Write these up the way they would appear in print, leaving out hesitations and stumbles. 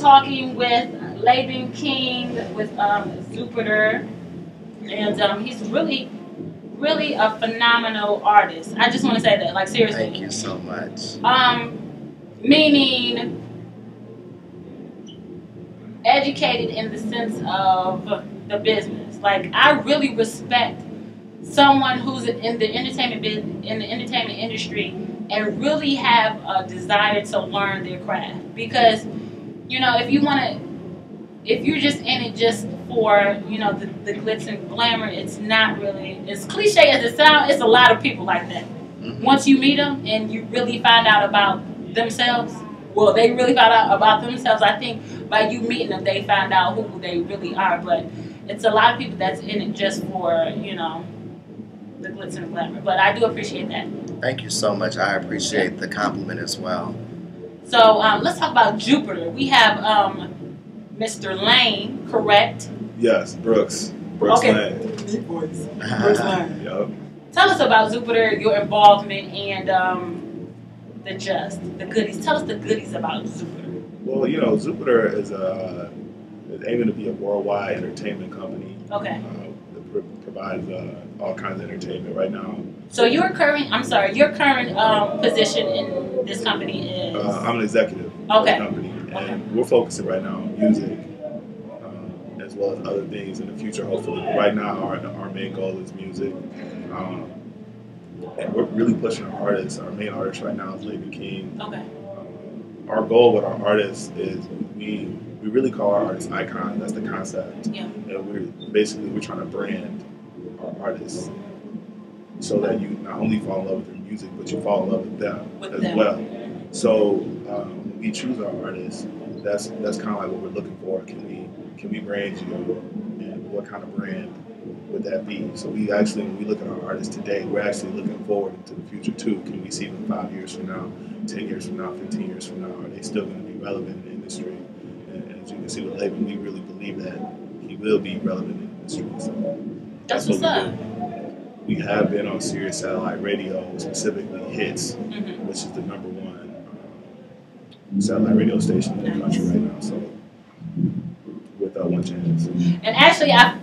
talking with Laban King with Jupiter, and he's really a phenomenal artist. I just want to say that, like, seriously. Thank you so much. Meaning educated in the sense of the business. Like, I really respect someone who's in the entertainment industry and really have a desire to learn their craft. Because, you know, if you're just in it just for, you know, the glitz and glamour, it's not really, as cliche as it sounds, it's a lot of people like that. Mm-hmm. Once you meet them and you really find out about themselves, well, they really found out about themselves. I think by you meeting them, they find out who they really are. But it's a lot of people that's in it just for, you know, the glitz and glamour. But I do appreciate that. Thank you so much. I appreciate the compliment as well. So let's talk about Jupiter. We have Mr. Lane, correct? Yes, Brooks okay. Lane. Deep voice. Brooks Lane. Yep. Tell us about Jupiter, your involvement, and the goodies. Tell us the goodies about Jupiter. Well, you know, Jupiter is aiming to be a worldwide entertainment company. Okay. That provides all kinds of entertainment right now. So your current position in this company is? I'm an executive of the company, and we're focusing right now on music, as well as other things in the future, hopefully. Right now, our main goal is music. And we're really pushing our artists. Our main artist right now is Laban King. Okay. Our goal with our artists is we really call our artists icons. That's the concept. Yeah. And we're trying to brand our artists so that you not only fall in love with their music, but you fall in love with them as well. So when we choose our artists, that's kind of like what we're looking for. Can we brand you, and what kind of brand would that be? So we actually, when we look at our artists today, we're actually looking forward into the future too. Can we see them 5 years from now, 10 years from now, 15 years from now? Are they still going to be relevant in the industry? And as you can see with Laban, we really believe that he will be relevant in the industry. So that's what's up. We have been on Sirius Satellite Radio, specifically Hits, which is the #1 satellite radio station in the country right now. So with One Chance. And actually, I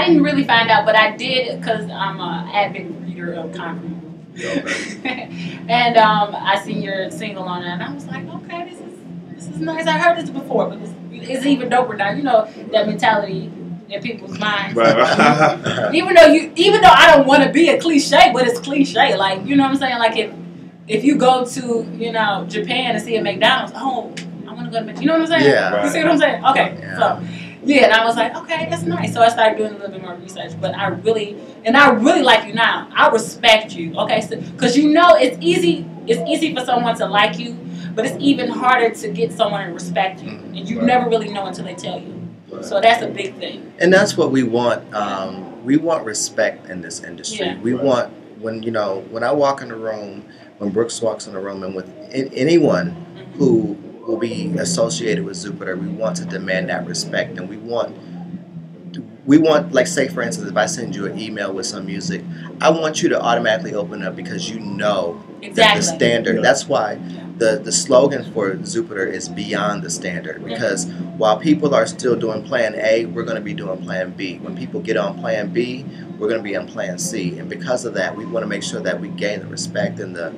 didn't really find out, but I did because I'm an avid reader of Concrete. Okay. And I seen your single on it, and I was like, okay, this is nice. I heard this before, but it's even doper now. You know that mentality in people's minds. Right. even though I don't want to be a cliche, but it's cliche. Like, you know what I'm saying? Like if you go to, you know, Japan and see a McDonald's, oh, I want to go to McDonald's. You know what I'm saying? Yeah. You see what I'm saying? Okay. Yeah. So. Yeah, and I was like, okay, that's nice. So I started doing a little bit more research. But I really like you now. I respect you, okay? Because you know it's easy for someone to like you, but it's even harder to get someone to respect you. And you never really know until they tell you. So that's a big thing. And that's what we want. We want respect in this industry. Yeah. We want, when I walk in the room, when Brooks walks in the room, and with anyone who will be associated with Jupiter, we want to demand that respect, and we want, like, say for instance, if I send you an email with some music, I want you to automatically open up because you know that the standard. That's why the slogan for Jupiter is beyond the standard, because while people are still doing plan A, we're going to be doing plan B. When people get on plan B, we're going to be on plan C, and because of that, we want to make sure that we gain the respect and the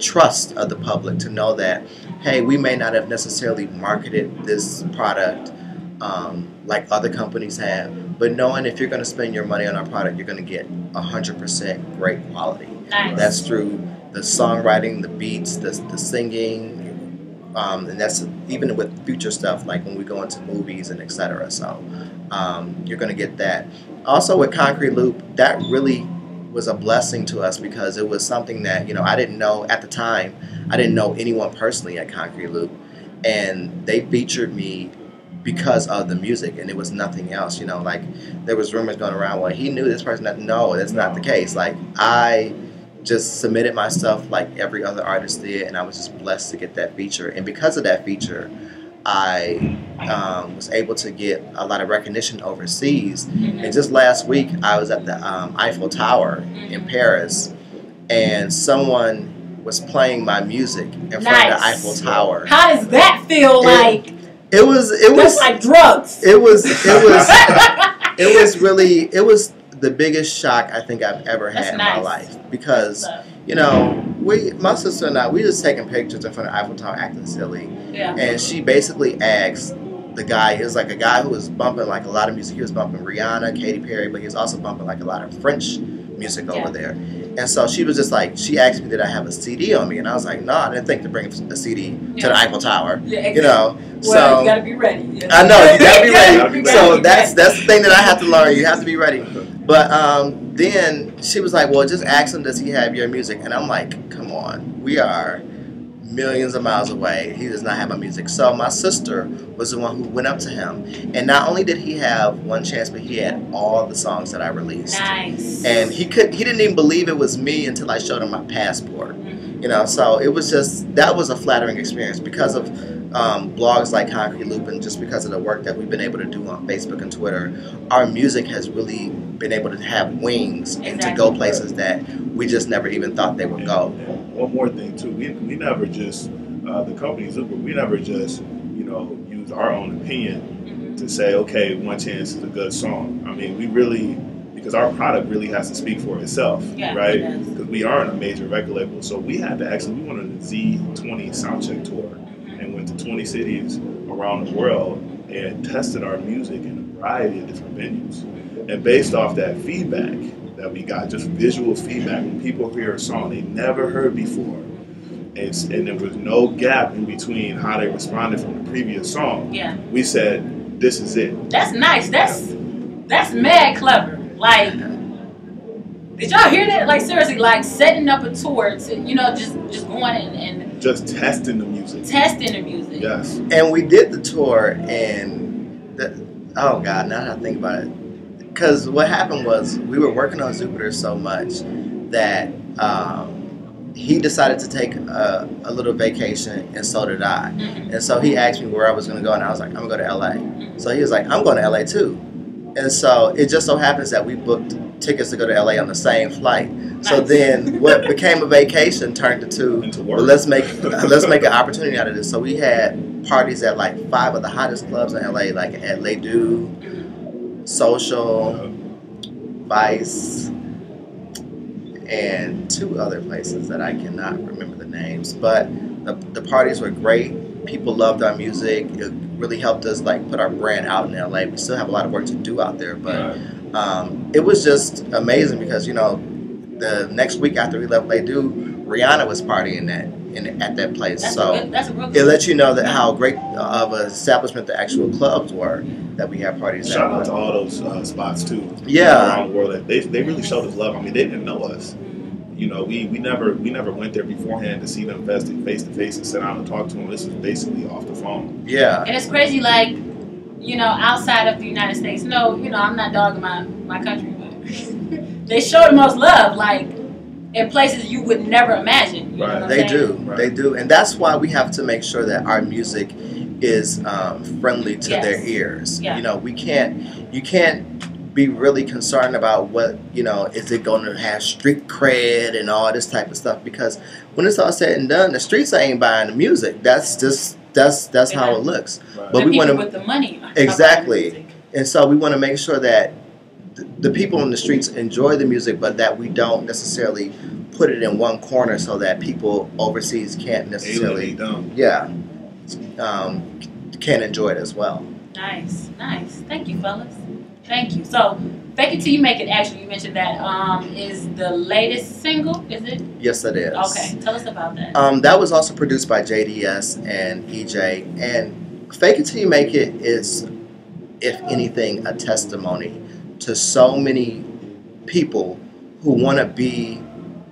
trust of the public to know that, hey, we may not have necessarily marketed this product like other companies have, but knowing if you're going to spend your money on our product, you're going to get 100% great quality. Nice. That's through the songwriting, the beats, the singing, and that's even with future stuff like when we go into movies and etc. So you're going to get that. Also with Concrete Loop, that really was a blessing to us because it was something that, you know, I didn't know at the time. I didn't know anyone personally at Concrete Loop, and they featured me because of the music, and it was nothing else. You know, like there was rumors going around, well, he knew this person. No, that's not the case. Like I just submitted my stuff like every other artist did, and I was just blessed to get that feature. And because of that feature, I was able to get a lot of recognition overseas. And just last week, I was at the Eiffel Tower in Paris, and someone was playing my music in front Nice. of the Eiffel Tower. How does that feel like? It was That's like drugs. it was the biggest shock I think I've ever had in my life, because you know, my sister and I, we just taking pictures in front of Eiffel Tower acting silly. Yeah. And she basically asked the guy, it was like a guy who was bumping like a lot of music. He was bumping Rihanna, Katy Perry, but he was also bumping like a lot of French music over there. And so she was just like, she asked me, did I have a CD on me? And I was like, no, I didn't think to bring a CD to the Eiffel Tower. Yeah, exactly. You know, well, so you gotta be ready. You know? I know, you gotta be ready. You So gotta that's be ready. the thing that I have to learn. You have to be ready. But then she was like, well, just ask him, does he have your music? And I'm like, come on, we are millions of miles away. He does not have my music. So my sister was the one who went up to him, and not only did he have One Chance, but he had all the songs that I released. Nice. And he didn't even believe it was me until I showed him my passport. You know, so it was just, that was a flattering experience because of blogs like Concrete Loop, and just because of the work that we've been able to do on Facebook and Twitter. Our music has really been able to have wings and to go places that we just never even thought they would go. And one more thing too, we never just the company Zucker, we never just use our own opinion to say, okay, One Chance is a good song. I mean, we really, because our product really has to speak for itself, right? Because we aren't a major record label, so we had to actually, we went on the Z20 soundcheck tour and went to 20 cities around the world and tested our music in a variety of different venues. And based off that feedback that we got, just visual feedback, when people hear a song they never heard before, and there was no gap in between how they responded from the previous song, we said, this is it. That's nice. That's mad clever. Like, did y'all hear that? Like, seriously, like setting up a tour to, just going and just testing the music. Testing the music. Yes. And we did the tour, and oh God, now that I think about it, because what happened was we were working on Jupiter so much that he decided to take a little vacation, and so did I. And so he asked me where I was going to go, and I was like, I'm going to go to LA. So he was like, I'm going to LA too. And so it just so happens that we booked tickets to go to LA on the same flight. Nice. So then what became a vacation turned into well, let's make an opportunity out of this. So we had parties at like 5 of the hottest clubs in LA, like at Les Deux, Social, Vice, and 2 other places that I cannot remember the names. But the parties were great. People loved our music. It really helped us like put our brand out in LA. We still have a lot of work to do out there, but it was just amazing because the next week after we left Les Deux, Rihanna was partying at that place. That's it lets you know that how great of an establishment the actual clubs were that we have parties. Shout out to all those spots too. Around the world. They really showed us love. I mean, they didn't know us. We never went there beforehand to see them face to face and sit down and talk to them. This was basically off the phone. Yeah. And it's crazy, like, outside of the United States. No, I'm not dogging my country, but they show the most love, like, in places you would never imagine. You know what I'm saying? They do. And that's why we have to make sure that our music is friendly to their ears. Yeah. You can't be really concerned about what, is it going to have street cred and all this type of stuff, because when it's all said and done, the streets ain't buying the music. That's how it looks. Right. But we want to with the money. Exactly. And so we want to make sure that the people in the streets enjoy the music, but that we don't necessarily put it in one corner so that people overseas can't necessarily can't enjoy it as well. Nice. Thank you, fellas. Thank you. So, Fake It Till You Make It, actually, you mentioned that is the latest single, is it? Yes, it is. Okay, tell us about that. That was also produced by JDS and EJ. And Fake It Till You Make It is, if anything, a testimony to so many people who want to be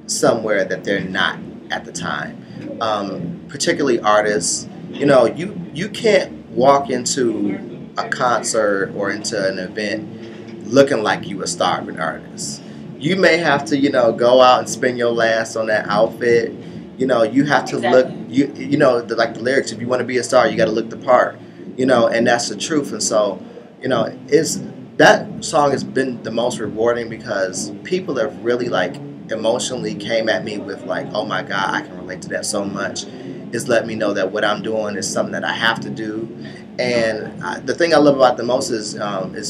somewhere that they're not at the time. Particularly artists. You can't walk into a concert or into an event looking like you a starving artist. You may have to, go out and spend your last on that outfit. You have to look, like the lyrics, if you want to be a star, you got to look the part, and that's the truth. And so, that song has been the most rewarding because people have really emotionally came at me with like, oh my God, I can relate to that so much, is let me know that what I'm doing is something that I have to do. And the thing I love about the most is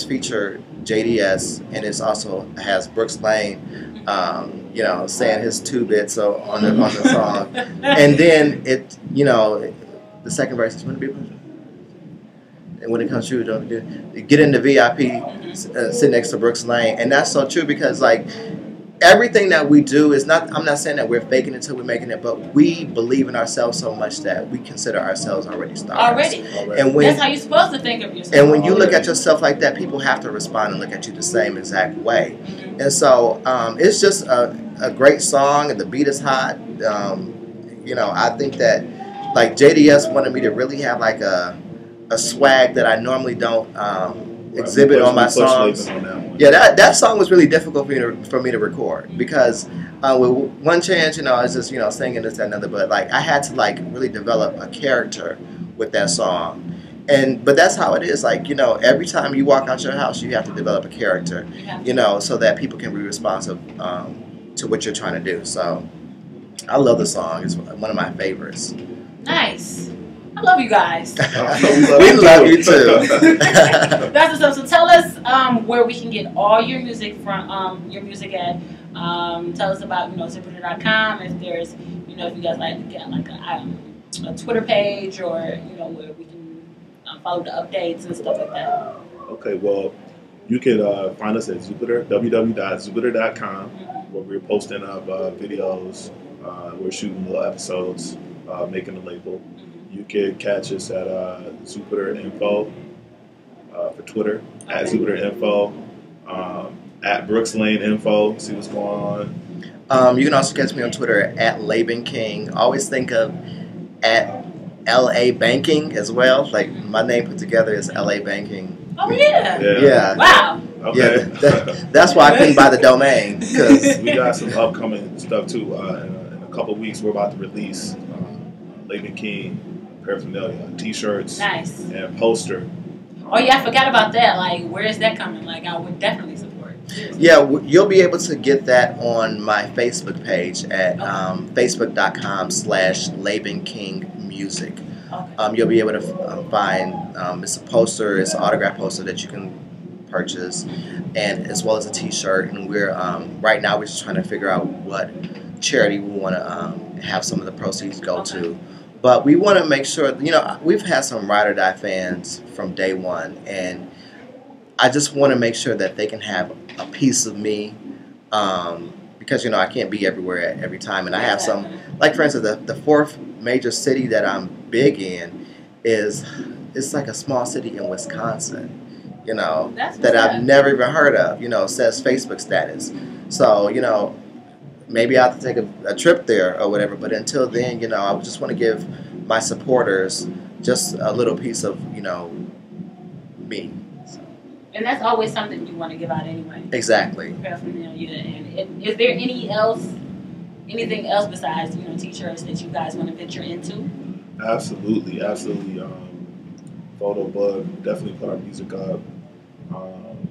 feature JDS, and it's also has Brooks Lane, saying his two bits on the song, and then the second verse is and when it comes to get in the VIP, sit next to Brooks Lane, and that's so true because like everything that we do is not. I'm not saying that we're faking it till we're making it, but we believe in ourselves so much that we consider ourselves already stars. Already. And that's how you're supposed to think of yourself. And when you look at yourself like that, people have to respond and look at you the same exact way. And so it's just a great song, and the beat is hot. I think that like JDS wanted me to really have like a swag that I normally don't exhibit on my songs. Yeah, that song was really difficult for me to record because with One Chance, it's just singing this and another, but like I had to like really develop a character with that song. But that's how it is. Like every time you walk out your house, you have to develop a character, so that people can be responsive to what you're trying to do. So I love the song. It's one of my favorites. Nice. I love you guys. We love you too. That's what's up. So tell us where we can get all your music from. Your music at. Tell us about Zipper.com. If there's if you guys like to get like a Twitter page or where we can follow the updates and stuff like that. Okay, well, you can find us at Jupiter, www.jupiter.com, where we're posting up videos. We're shooting little episodes, making a label. You can catch us at Jupiter Info for Twitter, at Jupiter Info, at Brooks Lane Info, see what's going on. You can also catch me on Twitter at Laban King. Always think of at LA Banking as well. Like my name put together is LA Banking. Oh yeah. Yeah. Wow. Okay. Yeah, that's why I couldn't buy the domain, because we got some upcoming stuff too. In a couple of weeks, we're about to release Laban King paraphernalia, T-shirts, nice, and poster. Oh yeah, I forgot about that. Like, where is that coming? Like, I would definitely support. Yeah, you'll be able to get that on my Facebook page at facebook.com/Laban King Music. Okay. You'll be able to find it's a poster, it's an autograph poster that you can purchase, and as well as a T-shirt. And we're right now we're just trying to figure out what charity we want to have some of the proceeds go to. But we want to make sure, we've had some Ride or Die fans from day one, and I just want to make sure that they can have a piece of me, because, I can't be everywhere at every time. And I have some, like for instance, the fourth major city that I'm big in it's like a small city in Wisconsin, that I've never even heard of, says Facebook status. So, maybe I have to take a trip there or whatever, but until then, I just want to give my supporters just a little piece of, me. So. And that's always something you want to give out anyway. Exactly. And is there anything else besides, T-shirts that you guys want to venture into? Absolutely. Photo book, definitely put our music up.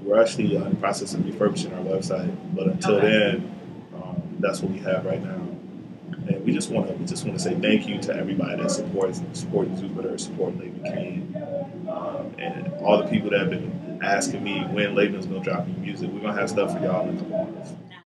We're actually in the process of refurbishing our website, but until then, that's what we have right now, and we just want to say thank you to everybody that supports Jupiter, support Laban King, and all the people that have been asking me when Laban's gonna drop new music. We're gonna have stuff for y'all in a couple months.